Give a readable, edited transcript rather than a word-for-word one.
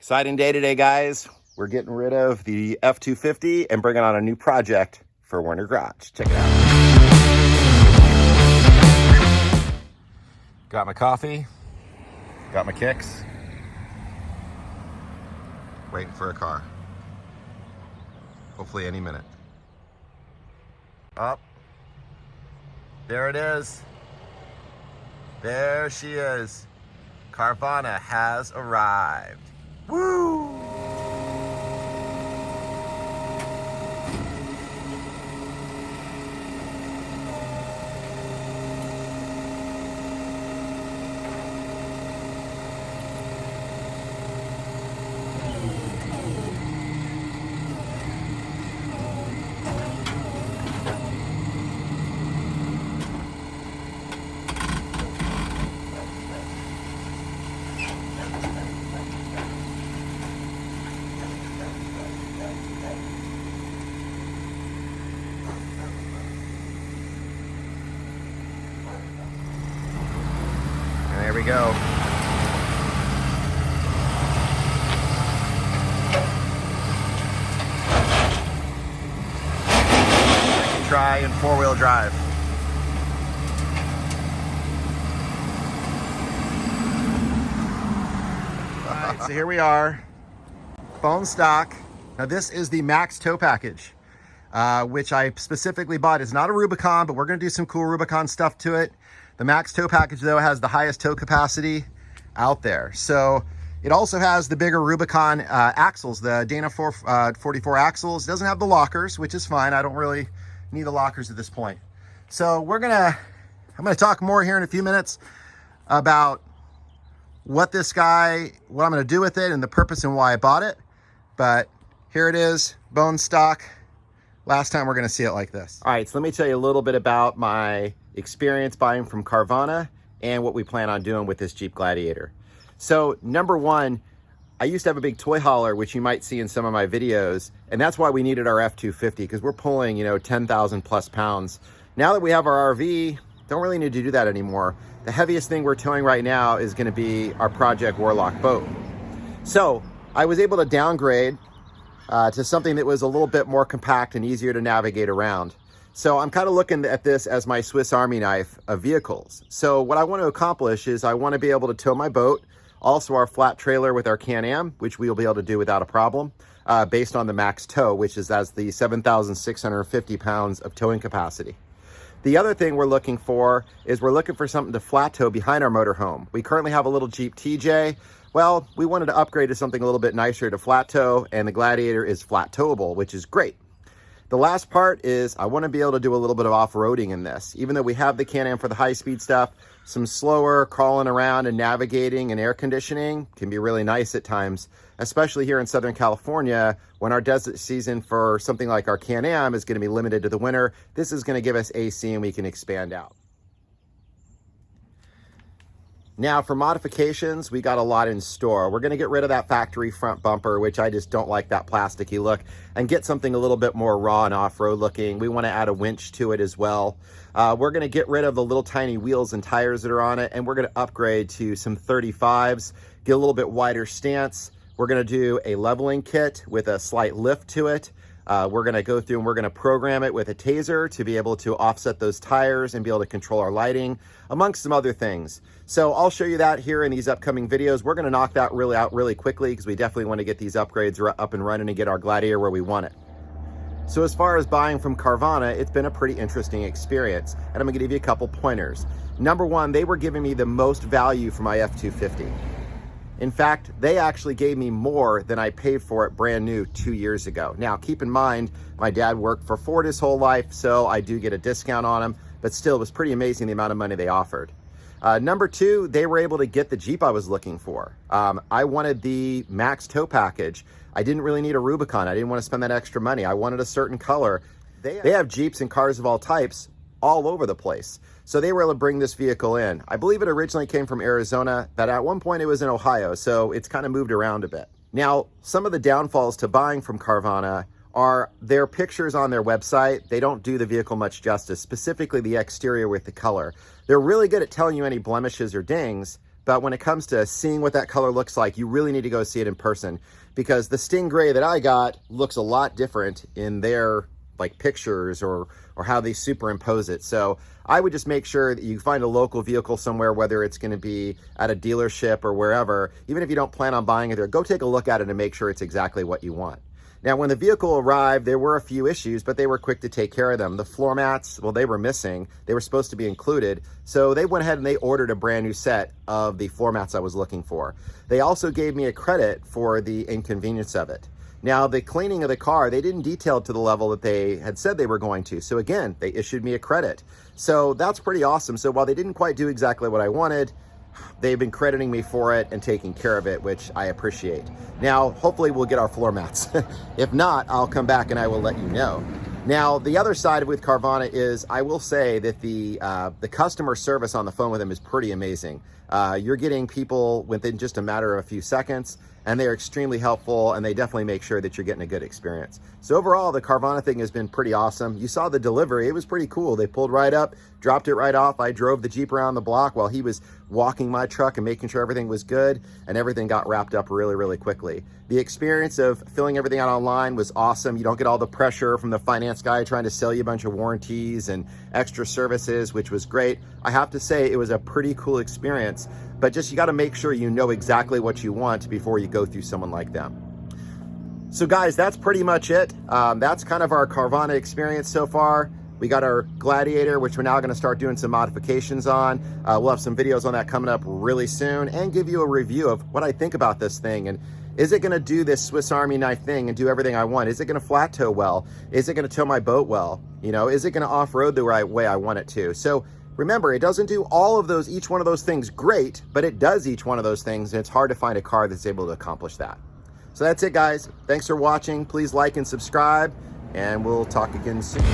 Exciting day today, guys. We're getting rid of the F-250 and bringing on a new project for Werner Garage. Check it out. Got my coffee, got my kicks. Waiting for a car. Hopefully any minute. Up. There it is. There she is. Carvana has arrived. Woo! There we go. Second try in four-wheel drive. All right, so here we are. Bone stock. Now this is the Max tow package, which I specifically bought. It's not a Rubicon, but we're going to do some cool Rubicon stuff to it. The Max tow package, though, has the highest tow capacity out there. So it also has the bigger Rubicon axles, the Dana 44 axles. It doesn't have the lockers, which is fine. I don't really need the lockers at this point. So I'm gonna talk more here in a few minutes about what I'm gonna do with it and the purpose and why I bought it. But here it is, bone stock. Last time we're gonna see it like this. All right, so let me tell you a little bit about my experience buying from Carvana and what we plan on doing with this Jeep Gladiator. So number one, I used to have a big toy hauler, which you might see in some of my videos, and that's why we needed our F-250, because we're pulling 10,000 plus pounds. Now that we have our RV, don't really need to do that anymore. The heaviest thing we're towing right now is going to be our Project Warlock boat. So I was able to downgrade to something that was a little bit more compact and easier to navigate around. So I'm kind of looking at this as my Swiss Army knife of vehicles. So what I want to accomplish is I want to be able to tow my boat, also our flat trailer with our Can-Am, which we will be able to do without a problem, based on the Max tow, which is as the 7,650 pounds of towing capacity. The other thing we're looking for is we're looking for something to flat tow behind our motorhome. We currently have a little Jeep TJ. Well, we wanted to upgrade to something a little bit nicer to flat tow, and the Gladiator is flat towable, which is great. The last part is I want to be able to do a little bit of off-roading in this. Even though we have the Can-Am for the high-speed stuff, some slower crawling around and navigating and air conditioning can be really nice at times, especially here in Southern California when our desert season for something like our Can-Am is going to be limited to the winter. This is going to give us AC and we can expand out. Now for modifications, we got a lot in store. We're gonna get rid of that factory front bumper, which I just don't like that plasticky look, and get something a little bit more raw and off-road looking. We wanna add a winch to it as well. We're gonna get rid of the little tiny wheels and tires that are on it, and we're gonna upgrade to some 35s, get a little bit wider stance. We're gonna do a leveling kit with a slight lift to it. We're gonna go through and we're gonna program it with a taser to be able to offset those tires and be able to control our lighting, amongst some other things. So I'll show you that here in these upcoming videos. We're gonna knock that out really quickly because we definitely wanna get these upgrades up and running and get our Gladiator where we want it. So as far as buying from Carvana, it's been a pretty interesting experience, and I'm gonna give you a couple pointers. Number one, they were giving me the most value for my F-250. In fact, they actually gave me more than I paid for it brand new 2 years ago. Now, keep in mind, my dad worked for Ford his whole life, so I do get a discount on them, but still, it was pretty amazing the amount of money they offered. Number two, they were able to get the Jeep I was looking for. I wanted the Max tow package. I didn't really need a Rubicon. I didn't want to spend that extra money. I wanted a certain color. They have Jeeps and cars of all types all over the place. So they were able to bring this vehicle in. I believe it originally came from Arizona, but at one point it was in Ohio, so it's kind of moved around a bit. Now, some of the downfalls to buying from Carvana are their pictures on their website. They don't do the vehicle much justice, specifically the exterior with the color. They're really good at telling you any blemishes or dings, but when it comes to seeing what that color looks like, you really need to go see it in person, because the Stingray that I got looks a lot different in their like pictures or how they superimpose it. So I would just make sure that you find a local vehicle somewhere, whether it's going to be at a dealership or wherever. Even if you don't plan on buying it there, go take a look at it and make sure it's exactly what you want. Now, when the vehicle arrived, there were a few issues, but they were quick to take care of them. The floor mats, well, they were missing. They were supposed to be included. So they went ahead and they ordered a brand new set of the floor mats I was looking for. They also gave me a credit for the inconvenience of it. Now, the cleaning of the car, they didn't detail to the level that they had said they were going to. So again, they issued me a credit. So that's pretty awesome. So while they didn't quite do exactly what I wanted, they've been crediting me for it and taking care of it, which I appreciate. Now, hopefully we'll get our floor mats. If not, I'll come back and I will let you know. Now, the other side with Carvana is, I will say that the customer service on the phone with them is pretty amazing. You're getting people within just a matter of a few seconds, and they're extremely helpful, and they definitely make sure that you're getting a good experience. So overall, the Carvana thing has been pretty awesome. You saw the delivery. It was pretty cool. They pulled right up, dropped it right off. I drove the Jeep around the block while he was walking my truck and making sure everything was good, and everything got wrapped up really, really quickly. The experience of filling everything out online was awesome. You don't get all the pressure from the finance guy trying to sell you a bunch of warranties and extra services, which was great. I have to say, it was a pretty cool experience, but just you got to make sure you know exactly what you want before you go through someone like them. So guys, that's pretty much it. That's kind of our Carvana experience so far. We got our Gladiator, which we're now going to start doing some modifications on. We'll have some videos on that coming up really soon, and give you a review of what I think about this thing. And is it going to do this Swiss Army knife thing and do everything I want? Is it going to flat tow well? Is it going to tow my boat well? You know, is it going to off-road the right way I want it to? So remember, it doesn't do all of those, each one of those things great, but it does each one of those things, and it's hard to find a car that's able to accomplish that. So that's it, guys. Thanks for watching. Please like and subscribe, and we'll talk again soon.